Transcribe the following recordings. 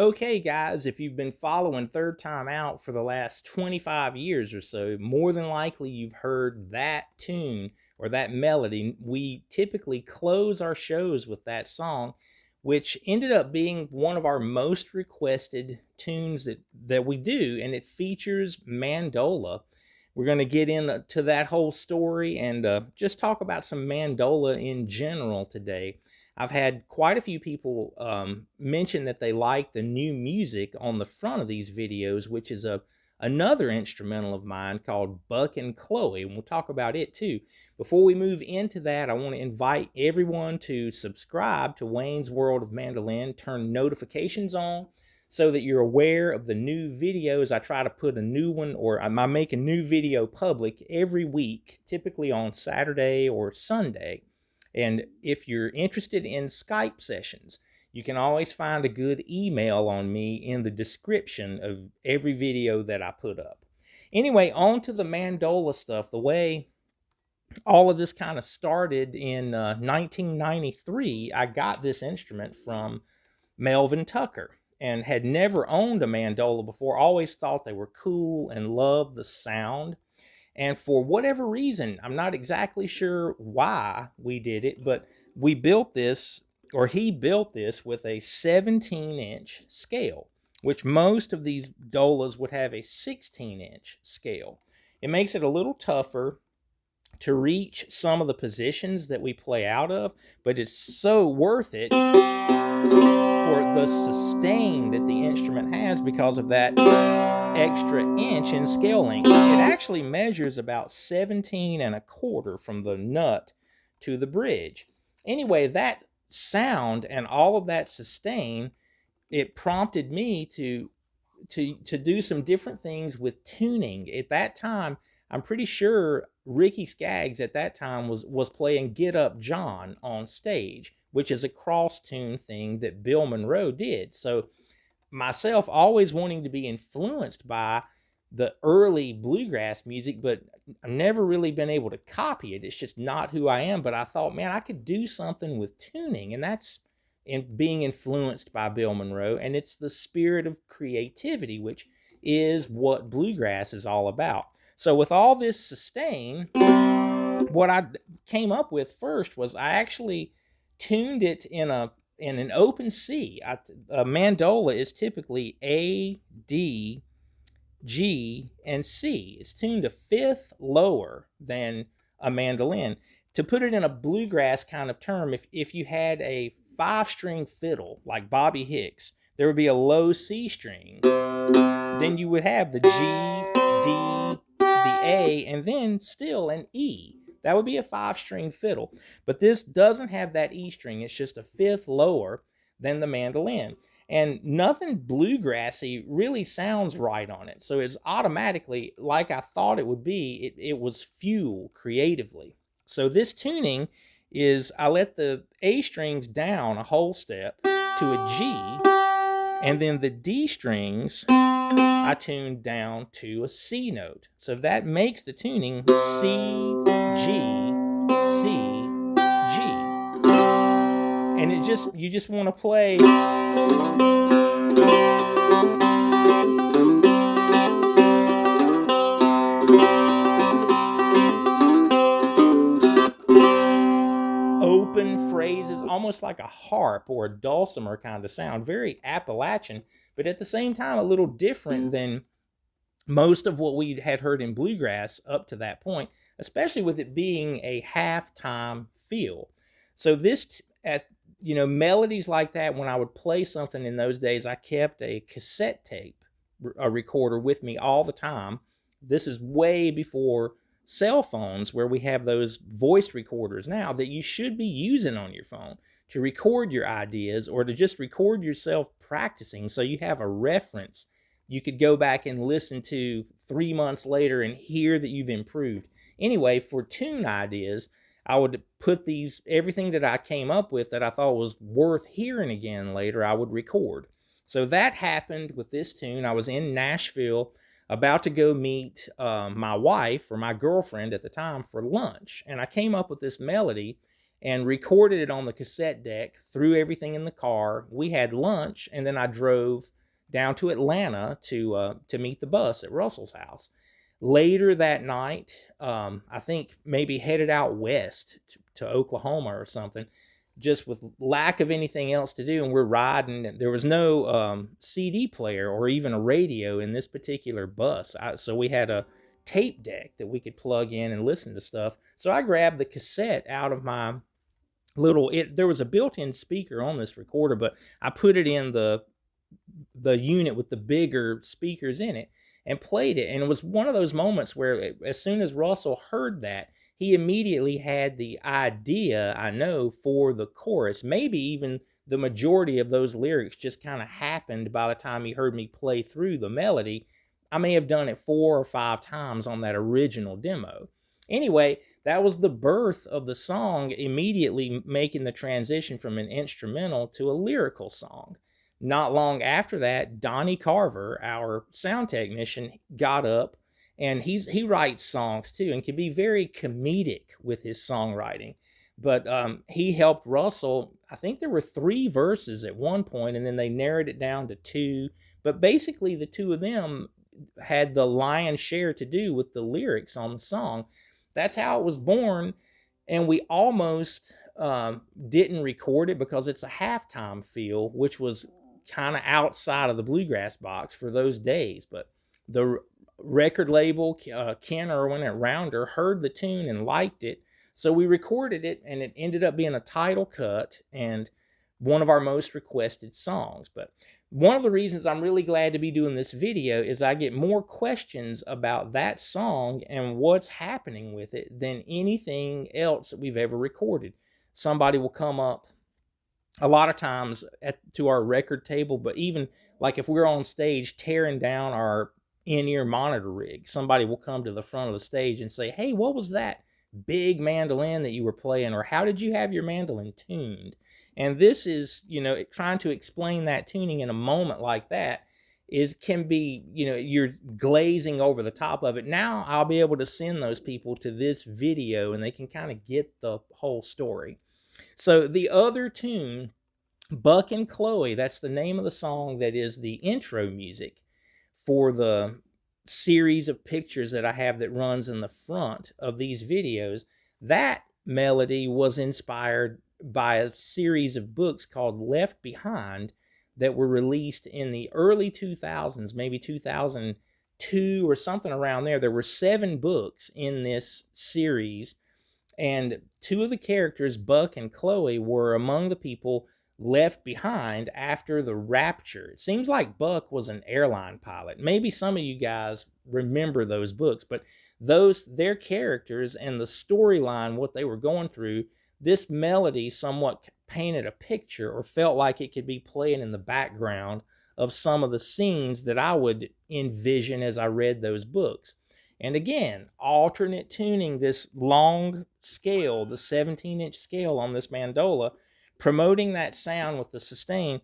Okay, guys, if you've been following Third Time Out for the last 25 years or so, more than likely you've heard that tune or that melody. We typically close our shows with that song, which ended up being one of our most requested tunes that we do, and it features Mandola. We're going to get into that whole story and just talk about some Mandola in general today. I've had quite a few people mention that they like the new music on the front of these videos, which is another instrumental of mine called Buck and Chloe, and we'll talk about it too. Before we move into that, I want to invite everyone to subscribe to Wayne's World of Mandolin, turn notifications on so that you're aware of the new videos. I try to put a new one, or I make a new video public every week, typically on Saturday or Sunday. And if you're interested in Skype sessions, you can always find a good email on me in the description of every video that I put up. Anyway, on to the Mandola stuff. The way all of this kind of started in 1993, I got this instrument from Melvin Tucker and had never owned a Mandola before. Always thought they were cool and loved the sound. And for whatever reason, I'm not exactly sure why we did it, but we built this, or he built this with a 17-inch scale, which most of these Dolas would have a 16-inch scale. It makes it a little tougher to reach some of the positions that we play out of, but it's so worth it for the sustain that the instrument has because of that extra inch in scale length. It actually measures about 17 1/4 from the nut to the bridge. Anyway, that sound and all of that sustain, it prompted me to do some different things with tuning. At that time, I'm pretty sure Ricky Skaggs at that time was playing Get Up John on stage, which is a cross tune thing that Bill Monroe did. So myself always wanting to be influenced by the early bluegrass music, but I've never really been able to copy it. It's just not who I am. But I thought, man, I could do something with tuning, and that's in being influenced by Bill Monroe. And it's the spirit of creativity, which is what bluegrass is all about. So with all this sustain, what I came up with first was I actually tuned it in an open C. A mandola is typically A, D, G, and C. It's tuned a fifth lower than a mandolin. To put it in a bluegrass kind of term, if you had a 5-string fiddle like Bobby Hicks, there would be a low C string. Then you would have the G, D, the A, and then still an E. That would be a 5-string fiddle. But this doesn't have that E string. It's just a fifth lower than the mandolin. And nothing bluegrassy really sounds right on it. So it's automatically, like I thought it would be, it was fuel creatively. So this tuning is, I let the A strings down a whole step to a G, and then the D strings I tuned down to a C note. So that makes the tuning C, G, C, G. And you just want to play open phrases, almost like a harp or a dulcimer kind of sound, very Appalachian, but at the same time a little different than most of what we had heard in bluegrass up to that point, especially with it being a halftime feel. So melodies like that, when I would play something in those days, I kept a cassette tape, a recorder with me all the time. This is way before cell phones, where we have those voice recorders now that you should be using on your phone to record your ideas or to just record yourself practicing so you have a reference you could go back and listen to 3 months later and hear that you've improved. Anyway, for tune ideas, I would put everything that I came up with that I thought was worth hearing again later, I would record. So that happened with this tune. I was in Nashville about to go meet my wife, or my girlfriend at the time, for lunch. And I came up with this melody, and recorded it on the cassette deck, threw everything in the car. We had lunch, and then I drove down to Atlanta to meet the bus at Russell's house. Later that night, I think maybe headed out west to Oklahoma or something, just with lack of anything else to do. And we're riding, and there was no CD player or even a radio in this particular bus. So we had a tape deck that we could plug in and listen to stuff. So I grabbed the cassette out of my there was a built-in speaker on this recorder, but I put it in the unit with the bigger speakers in it and played it. And it was one of those moments where as soon as Russell heard that, he immediately had the idea, I know, for the chorus. Maybe even the majority of those lyrics just kind of happened by the time he heard me play through the melody. I may have done it 4 or 5 times on that original demo. Anyway, that was the birth of the song, immediately making the transition from an instrumental to a lyrical song. Not long after that, Donnie Carver, our sound technician, got up, and he writes songs too and can be very comedic with his songwriting. But he helped Russell. I think there were 3 verses at one point, and then they narrowed it down to 2. But basically, the 2 of them had the lion's share to do with the lyrics on the song. That's how it was born, and we almost didn't record it because it's a halftime feel, which was kind of outside of the Bluegrass box for those days. But the record label, Ken Irwin at Rounder, heard the tune and liked it, so we recorded it, and it ended up being a title cut and one of our most requested songs. But one of the reasons I'm really glad to be doing this video is I get more questions about that song and what's happening with it than anything else that we've ever recorded. Somebody will come up a lot of times to our record table, but even like if we're on stage tearing down our in-ear monitor rig, somebody will come to the front of the stage and say, "Hey, what was that big mandolin that you were playing?" Or "How did you have your mandolin tuned?" And this is, trying to explain that tuning in a moment like that can be, you're glazing over the top of it. Now I'll be able to send those people to this video and they can kind of get the whole story. So the other tune, Buck and Chloe, that's the name of the song that is the intro music for the series of pictures that I have that runs in the front of these videos. That melody was inspired by a series of books called Left Behind that were released in the early 2000s, maybe 2002 or something around there. There were 7 books in this series, and 2 of the characters, Buck and Chloe, were among the people left behind after the rapture. It seems like Buck was an airline pilot. Maybe some of you guys remember those books, but their characters and the storyline, what they were going through, this melody somewhat painted a picture or felt like it could be playing in the background of some of the scenes that I would envision as I read those books. And again, alternate tuning this long scale, the 17-inch scale on this mandola, promoting that sound with the sustain.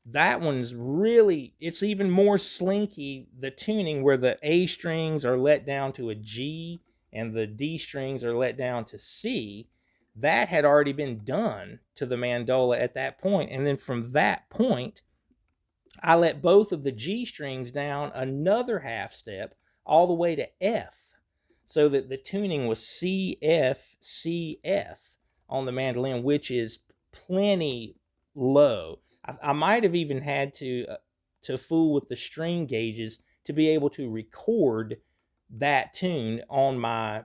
That one's really, it's even more slinky, the tuning where the A strings are let down to a G and the D strings are let down to C. That had already been done to the mandola at that point. And then from that point, I let both of the G strings down another half step all the way to F, so that the tuning was C, F, C, F on the mandolin, which is plenty low. I might have even had to fool with the string gauges to be able to record that tune on my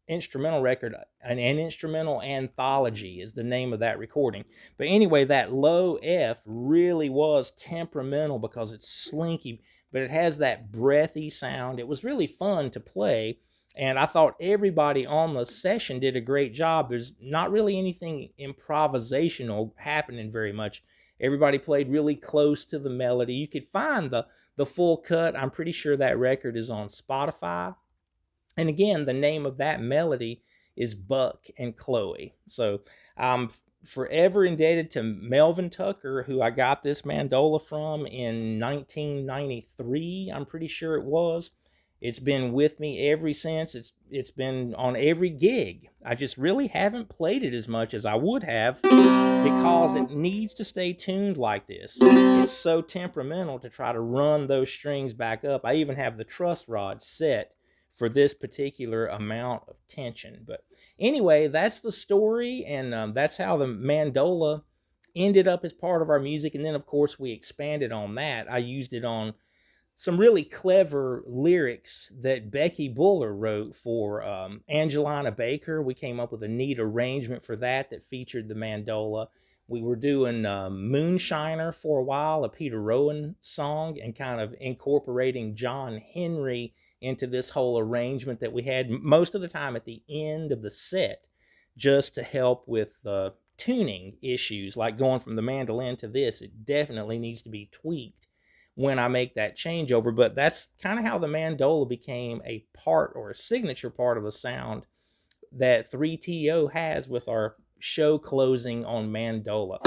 instrumental record. An instrumental anthology is the name of that recording. But anyway, that low F really was temperamental because it's slinky, but it has that breathy sound. It was really fun to play, and I thought everybody on the session did a great job. There's not really anything improvisational happening very much. Everybody played really close to the melody. You could find the full cut. I'm pretty sure that record is on Spotify. And again, the name of that melody is Buck and Chloe. So I'm forever indebted to Melvin Tucker, who I got this mandola from in 1993, I'm pretty sure it was. It's been with me ever since. It's been on every gig. I just really haven't played it as much as I would have because it needs to stay tuned like this. It's so temperamental to try to run those strings back up. I even have the truss rod set for this particular amount of tension. But anyway, that's the story, and that's how the mandola ended up as part of our music. And then, of course, we expanded on that. I used it on some really clever lyrics that Becky Buller wrote for Angelina Baker. We came up with a neat arrangement for that featured the mandola. We were doing Moonshiner for a while, a Peter Rowan song, and kind of incorporating John Henry into this whole arrangement that we had most of the time at the end of the set, just to help with tuning issues, like going from the mandolin to this. It definitely needs to be tweaked when I make that changeover. But that's kind of how the mandola became a part, or a signature part, of the sound that 3TO has with our show closing on mandola.